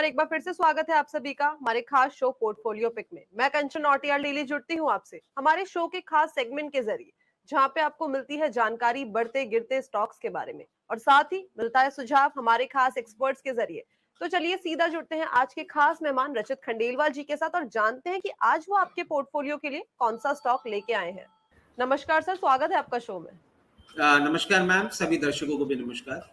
एक बार फिर से स्वागत है आप सभी का हमारे खास शो पोर्टफोलियो पिक में। मैं कंचन नौटियाल डेली जुड़ती हूँ आपसे हमारे शो के खास सेगमेंट के जरिए, जहाँ पे आपको मिलती है जानकारी बढ़ते गिरते स्टॉक्स के बारे में और साथ ही मिलता है सुझाव हमारे खास एक्सपर्ट्स के जरिए। तो चलिए सीधा जुड़ते हैं आज के खास मेहमान रचित खंडेलवाल जी के साथ और जानते हैं कि आज वो आपके पोर्टफोलियो के लिए कौन सा स्टॉक लेके आए हैं। नमस्कार सर, स्वागत है आपका शो में। नमस्कार मैम, सभी दर्शकों को भी नमस्कार।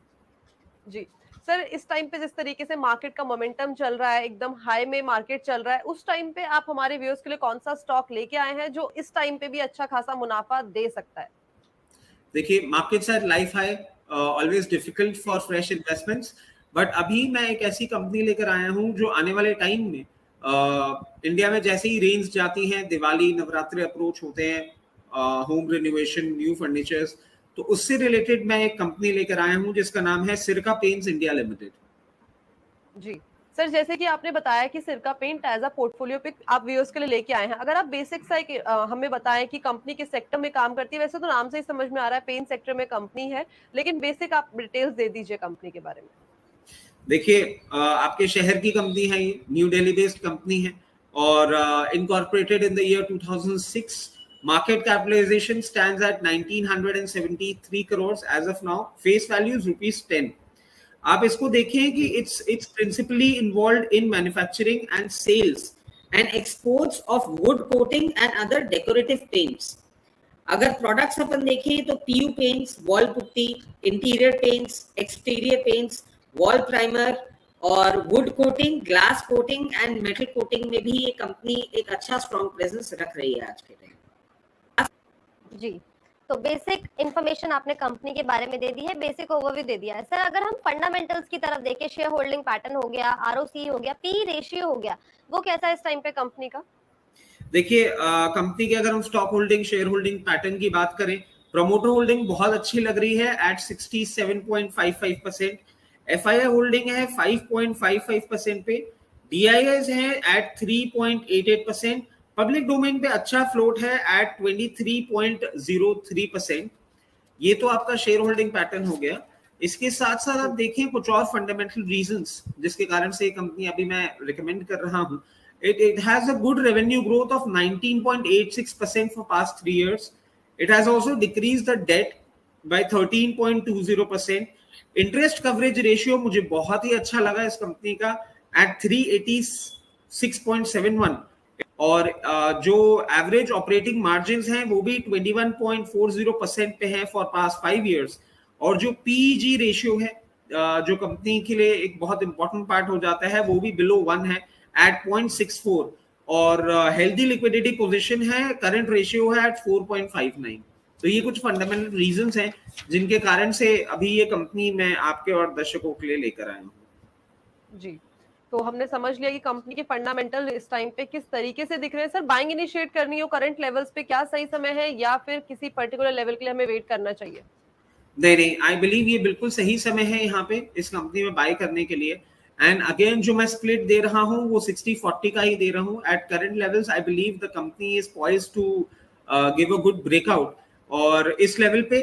जी सर, इस टाइम पे जिस तरीके से मार्केट का मोमेंटम चल रहा है, एकदम हाई में मार्केट चल रहा है, उस टाइम पे आप हमारे व्यूअर्स के लिए कौन सा स्टॉक लेके आए हैं जो इस टाइम पे भी अच्छा खासा मुनाफा दे सकता है? देखिए, markets our life high, always difficult for fresh investments, but अभी मैं एक ऐसी कंपनी लेकर आया हूं जो आने वाले टाइम में इंडिया में जैसे ही रेंज जाती हैं, दिवाली नवरात्रि अप्रोच होते हैं, होम रिनोवेशन, न्यू फर्नीचर्स, तो उससे रिलेटेड मैं एक कंपनी लेकर आया हूं जिसका नाम है सिरका पेंट्स इंडिया लिमिटेड। जी सर, जैसे कि आपने बताया कि Sirca paint as a portfolio pick आप व्यूअर्स के लिए लेके आए हैं, अगर आप बेसिक सा हमें बताएं कि कंपनी किस सेक्टर में काम करती है। वैसे तो नाम से ही समझ में आ रहा है पेंट सेक्टर में कंपनी है, लेकिन बेसिक आप डिटेल्स दे दीजिए कंपनी के बारे में। देखिए, आपके शहर की कंपनी है, ये न्यू दिल्ली बेस्ड कंपनी है और incorporated in the year 2006। Market capitalization stands at 1973 crore as of now. Face value ₹10। आप इसको देखें कि it's principally involved in manufacturing and sales and exports of wood coating and other decorative paints. अगर products अपन देखें तो PU paints, wall putty, interior paints, exterior paints, wall primer और wood coating, glass coating and metal coating में भी ये company एक अच्छा स्ट्रॉन्ग प्रेजेंस रख रही है आज के टाइम। जी, तो बेसिक इंफॉर्मेशन आपने कंपनी के बारे में दे दी है, बेसिक ओवरव्यू दे दिया है। सर, अगर हम फंडामेंटल्स की तरफ देखें, शेयर होल्डिंग पैटर्न हो गया, आरओसी हो गया, पी रेशियो हो गया, वो कैसा है इस टाइम पे कंपनी का? देखिए, कंपनी के अगर हम stock holding, share holding pattern की बात करें, प्रमोटर होल्डिंग बहुत अच्छी लग रही है एट 67.55%। एफआईआई होल्डिंग है 5.55% पे। डीआईएस है एट 3.88%। पब्लिक डोमेन पे अच्छा फ्लोट है एट 23.03%। ये तो आपका शेयर होल्डिंग पैटर्न हो गया। इसके साथ साथ आप देखें कुछ और फंडामेंटल रीजंस जिसके कारण से ये कंपनी अभी मैं रिकमेंड कर रहा हूं। It has a good revenue growth of 19.86% for past 3 years. It has also decreased the debt by 13.20%. Interest coverage ratio मुझे बहुत ही अच्छा लगा इस कंपनी का at 386.71 और जो एवरेज ऑपरेटिंग मार्जिन्स हैं वो भी 21.40% पे है फॉर पास्ट 5 years। और जो पीईजी रेशियो है जो कंपनी के लिए एक बहुत इंपॉर्टेंट पार्ट हो जाता है, वो भी बिलो 1 है at 0.64 और हेल्दी लिक्विडिटी पोजीशन है, करंट रेशियो है at 4.59। तो ये कुछ फंडामेंटल रीजंस हैं जिनके कारण से अभी ये कंपनी मैं आपके और दर्शकों के लिए लेकर आया हूँ। जी, तो हमने समझ लिया कि कंपनी के फंडामेंटल इस टाइम पे किस तरीके से दिख रहे हैं। सर, बाइंग इनिशिएट करनी हो करंट लेवल्स पे क्या सही समय है या फिर किसी पर्टिकुलर लेवल के लिए हमें वेट करना चाहिए? नहीं, आई बिलीव ये बिल्कुल सही समय है यहाँ पे इस कंपनी में बाय करने के लिए। एंड अगेन जो मैं स्प्लिट दे रहा हूँ वो 60-40 का ही दे रहा हूँ। At current levels I believe the company is poised to give a good breakout. और इस लेवल पे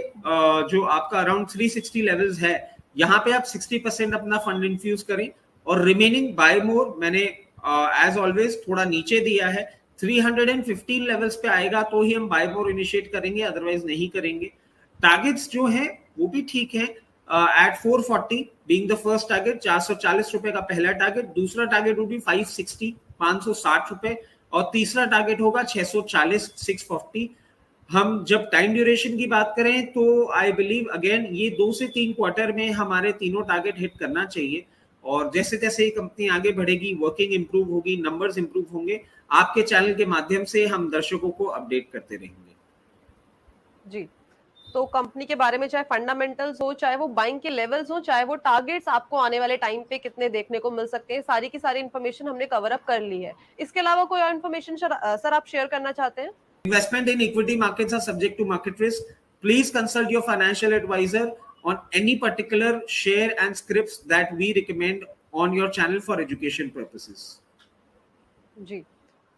जो आपका अराउंड 360 लेवल्स है, यहाँ पे आप 60% अपना फंड इन्फ्यूज करें और रिमेनिंग बाय मोर मैंने एज ऑलवेज थोड़ा नीचे दिया है। 315 लेवल्स पे आएगा तो ही हम बाय मोर इनिशिएट करेंगे, अदरवाइज नहीं करेंगे। टारगेट्स जो है वो भी ठीक है at 440 being the first target. 440 रुपए का पहला टारगेट, दूसरा टारगेट वो भी 560 560 रुपए और तीसरा टारगेट होगा 640 640। हम जब टाइम ड्यूरेशन की बात करें तो आई बिलीव अगेन ये 2 से 3 क्वार्टर में हमारे तीनों टारगेट हिट करना चाहिए। और जैसे जैसे ये कंपनी आगे बढ़ेगी, वर्किंग इंप्रूव होगी, नंबर्स इंप्रूव होंगे, आपके चैनल के माध्यम से हम दर्शकों को अपडेट करते रहेंगे। जी, तो कंपनी के बारे में चाहे फंडामेंटल्स हो, चाहे वो बाइंग के लेवल्स हो, चाहे वो टारगेट्स आपको आने वाले टाइम पे कितने देखने को मिल सकते हैं, सारी की सारी इन्फॉर्मेशन हमने कवर अप कर ली है। इसके अलावा कोई और इन्फॉर्मेशन सर आप शेयर करना चाहते हैं? Investment in equity markets are subject to market risk. Please consult your financial advisor on any particular share and scripts that we recommend on your channel for education purposes. जी,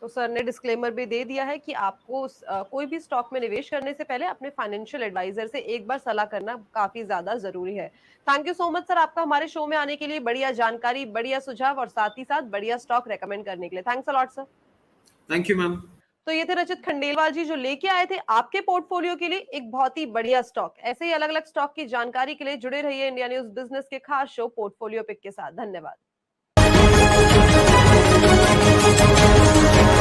तो sir ने disclaimer भी दे दिया है कि आपको कोई भी stock में निवेश करने से पहले अपने फाइनेंशियल एडवाइजर से एक बार सलाह करना काफी ज्यादा जरूरी है। Thank you so much sir, आपका हमारे शो में आने के लिए, बढ़िया जानकारी, बढ़िया सुझाव और साथ ही साथ बढ़िया स्टॉक रेकमेंड करने के लिए। Thanks a lot sir. Thank you ma'am. तो ये थे रचित खंडेलवाल जी जो लेके आए थे आपके पोर्टफोलियो के लिए एक बहुत ही बढ़िया स्टॉक। ऐसे ही अलग अलग स्टॉक की जानकारी के लिए जुड़े रहिए इंडिया न्यूज बिजनेस के खास शो पोर्टफोलियो पिक के साथ। धन्यवाद।